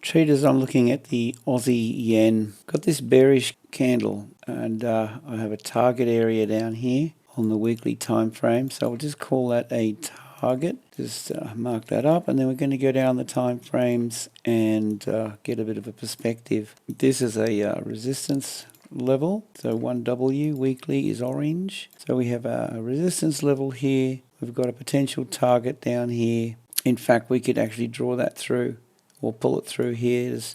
Traders, I'm looking at the Aussie yen. Got this bearish candle, and I have a target area down here on the weekly time frame. So we'll just call that a target. Just mark that up, and then we're going to go down the time frames and get a bit of a perspective. This is a resistance level. So 1W weekly is orange. So we have a resistance level here. We've got a potential target down here. In fact, we could actually draw that through, or pull it through here. There's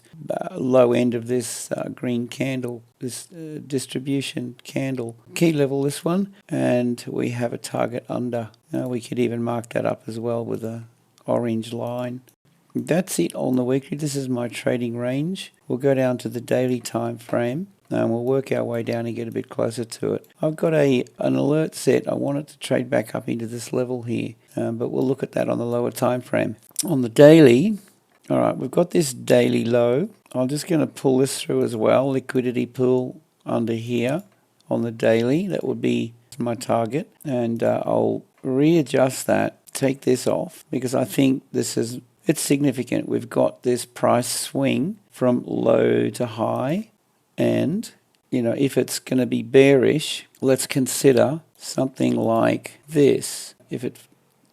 low end of this green candle, this distribution candle. Key level, this one, and we have a target under. We could even mark that up as well with a orange line. That's it on the weekly. This is my trading range. We'll go down to the daily time frame, and we'll work our way down and get a bit closer to it. I've got an alert set. I want it to trade back up into this level here, but we'll look at that on the lower time frame. On the daily, all right, we've got this daily low. I'm just going to pull this through as well. Liquidity pool under here on the daily. That would be my target, and I'll readjust that. Take this off because I think it's significant. We've got this price swing from low to high. And, if it's going to be bearish, let's consider something like this. If it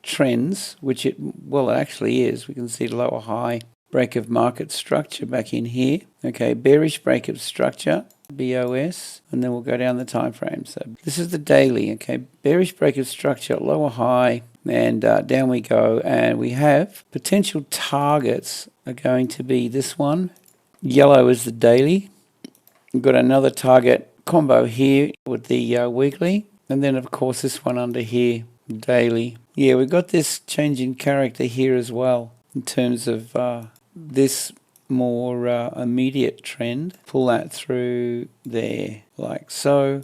trends, which it actually is, we can see lower high break of market structure back in here. Okay, bearish break of structure, BOS, and then we'll go down the time frame. So this is the daily, okay, bearish break of structure, lower high, and down we go. And we have potential targets are going to be this one. Yellow is the daily. We've got another target combo here with the weekly, and then of course this one under here, daily. Yeah, we've got this change in character here as well in terms of this more immediate trend. Pull that through there like so.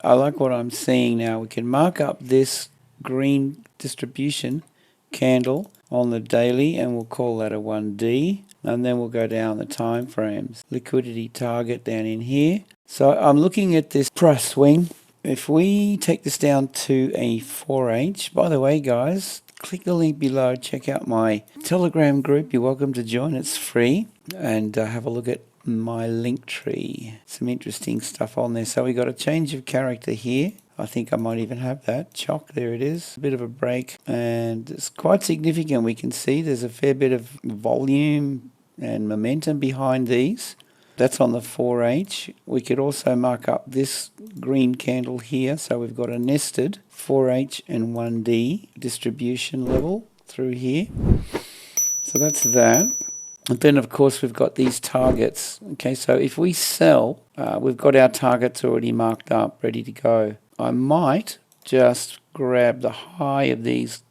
I like what I'm seeing now. We can mark up this green distribution candle on the daily, and we'll call that a 1D. And then we'll go down the time frames. Liquidity target down in here. So I'm looking at this price swing. If we take this down to a 4H, by the way, guys, click the link below. Check out my Telegram group. You're welcome to join. It's free. And have a look at my link tree. Some interesting stuff on there. So we got a change of character here. I think I might even have that. Chock, there it is. A bit of a break. And it's quite significant. We can see there's a fair bit of volume and momentum behind these. That's on the 4H. We could also mark up this green candle here. So we've got a nested 4H and 1D distribution level through here. So that's that. And then, of course, we've got these targets. Okay, so if we sell, we've got our targets already marked up, ready to go. I might just grab the high of these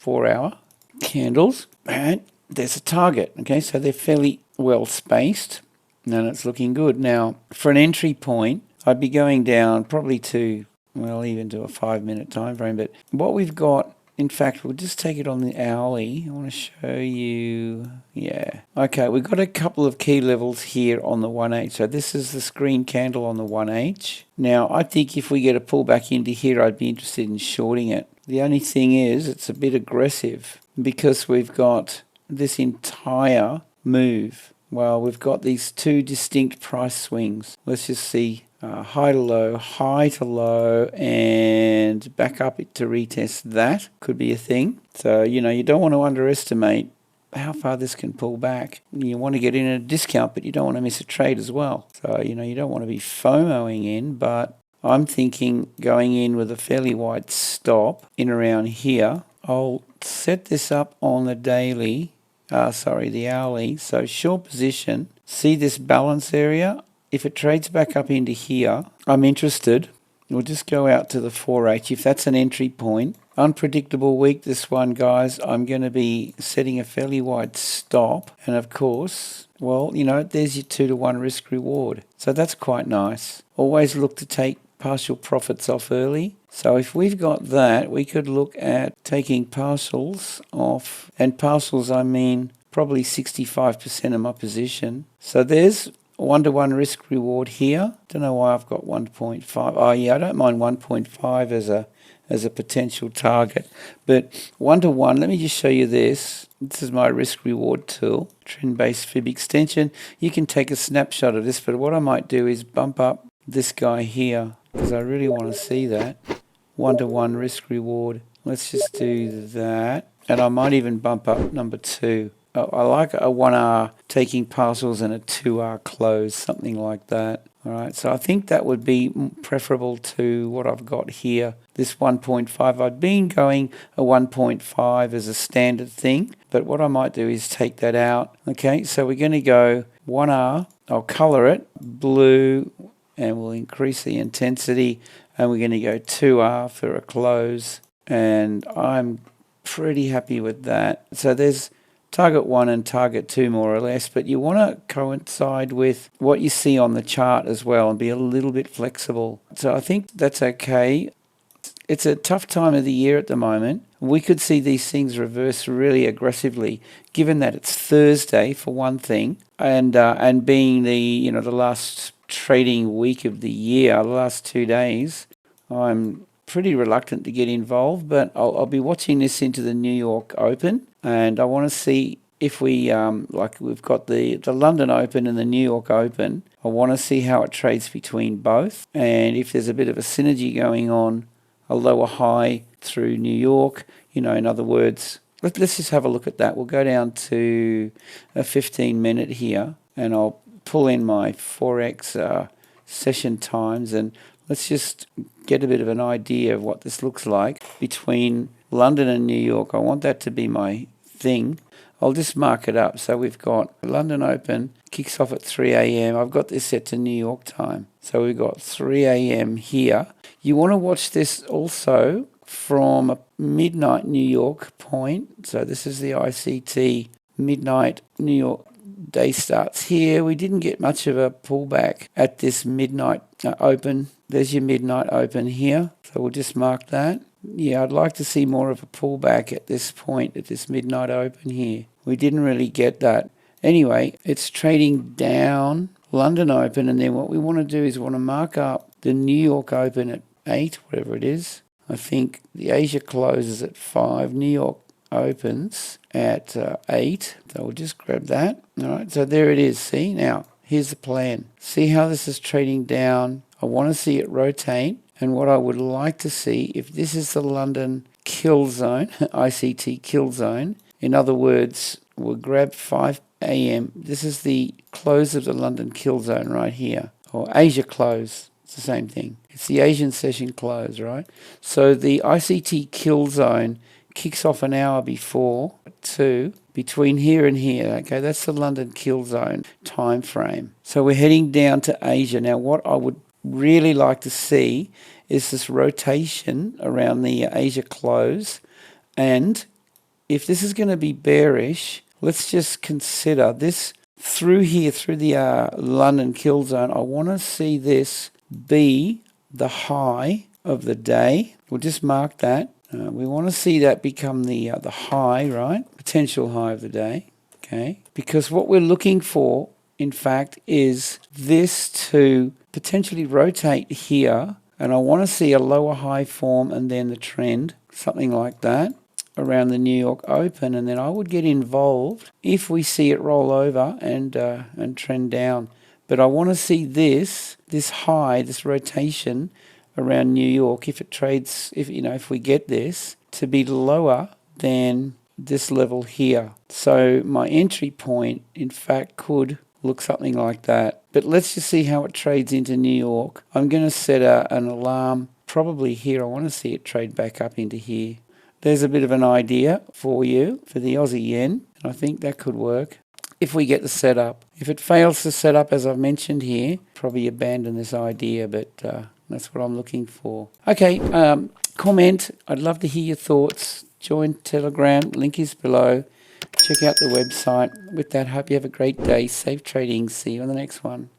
4-hour candles, and there's a target. Okay, so they're fairly well spaced, and it's looking good. Now, for an entry point, I'd be going down probably to, even to a 5-minute time frame. But what we've got, in fact, we'll just take it on the hourly. I want to show you, yeah. Okay, we've got a couple of key levels here on the 1H. So this is the green candle on the 1H. Now, I think if we get a pullback into here, I'd be interested in shorting it. The only thing is, it's a bit aggressive because we've got this entire move. Well, we've got these two distinct price swings. Let's just see. High to low, and back up to retest. That could be a thing. So, you don't want to underestimate how far this can pull back. You want to get in at a discount, but you don't want to miss a trade as well. So, you don't want to be FOMOing in, but I'm thinking going in with a fairly wide stop in around here. I'll set this up on the daily, the hourly. So short position, see this balance area. If it trades back up into here, I'm interested. We'll just go out to the 4H. If that's an entry point, unpredictable week, this one, guys, I'm going to be setting a fairly wide stop. And of course, there's your 2-to-1 risk reward. So that's quite nice. Always look to take partial profits off early. So if we've got that, we could look at taking partials off. And partials, I mean, probably 65% of my position. So there's 1-to-1 risk reward here. Don't know why I've got 1.5. Oh yeah, I don't mind 1.5 as as a potential target. But 1-to-1, let me just show you this. This is my risk reward tool, trend-based fib extension. You can take a snapshot of this, but what I might do is bump up this guy here because I really want to see that. 1-to-1 risk reward. Let's just do that. And I might even bump up number 2. I like a 1R taking parcels and a 2R close, something like that. All right, so I think that would be preferable to what I've got here, this 1.5. I've been going a 1.5 as a standard thing, but what I might do is take that out. Okay, so we're going to go 1R. I'll color it blue, and we'll increase the intensity, and we're going to go 2R for a close, and I'm pretty happy with that. So there's target 1 and target 2 more or less, but you want to coincide with what you see on the chart as well and be a little bit flexible. So I think that's okay. It's a tough time of the year at the moment. We could see these things reverse really aggressively, given that it's Thursday for one thing, and being the the last trading week of the year, the last 2 days. I'm pretty reluctant to get involved, but I'll be watching this into the New York Open, and I want to see if we, like we've got the London Open and the New York Open, I want to see how it trades between both, and if there's a bit of a synergy going on, a lower high through New York, in other words, let's just have a look at that. We'll go down to a 15-minute here, and I'll pull in my Forex session times, and let's just get a bit of an idea of what this looks like between London and New York. I want that to be my thing. I'll just mark it up. So we've got London Open, kicks off at 3 a.m. I've got this set to New York time. So we've got 3 a.m. here. You want to watch this also from a midnight New York point. So this is the ICT midnight New York. Day starts here. We didn't get much of a pullback at this midnight open. There's your midnight open here. So we'll just mark that. Yeah, I'd like to see more of a pullback at this point, at this midnight open here. We didn't really get that. Anyway, it's trading down London Open, and then what we want to do is we want to mark up the New York Open at 8, whatever it is. I think the Asia closes at 5. New York opens at 8. So we'll just grab that. All right, so there it is. See, now here's the plan. See how this is trading down. I want to see it rotate, and what I would like to see, if this is the London kill zone, ICT kill zone, in other words, we'll grab 5 a.m. This is the close of the London kill zone right here, or Asia close. It's the same thing. It's the Asian session close, right? So the ICT kill zone kicks off an hour before 2, between here and here. Okay, that's the London kill zone time frame. So we're heading down to Asia. Now what I would really like to see is this rotation around the Asia close, and if this is going to be bearish, let's just consider this through here, through the London kill zone. I want to see this be the high of the day. We'll just mark that. We want to see that become the high, right? Potential high of the day, okay? Because what we're looking for, in fact, is this to potentially rotate here, and I want to see a lower high form and then the trend, something like that, around the New York Open, and then I would get involved if we see it roll over and trend down. But I want to see this high, this rotation around New York, if it trades, if we get this to be lower than this level here. So my entry point, in fact, could look something like that. But let's just see how it trades into New York. I'm going to set an alarm probably here. I want to see it trade back up into here. There's a bit of an idea for you for the Aussie yen, and I think that could work if we get the setup. If it fails to set up, as I've mentioned here, probably abandon this idea, but that's what I'm looking for. Okay, comment. I'd love to hear your thoughts. Join Telegram. Link is below. Check out the website. With that, hope you have a great day. Safe trading. See you on the next one.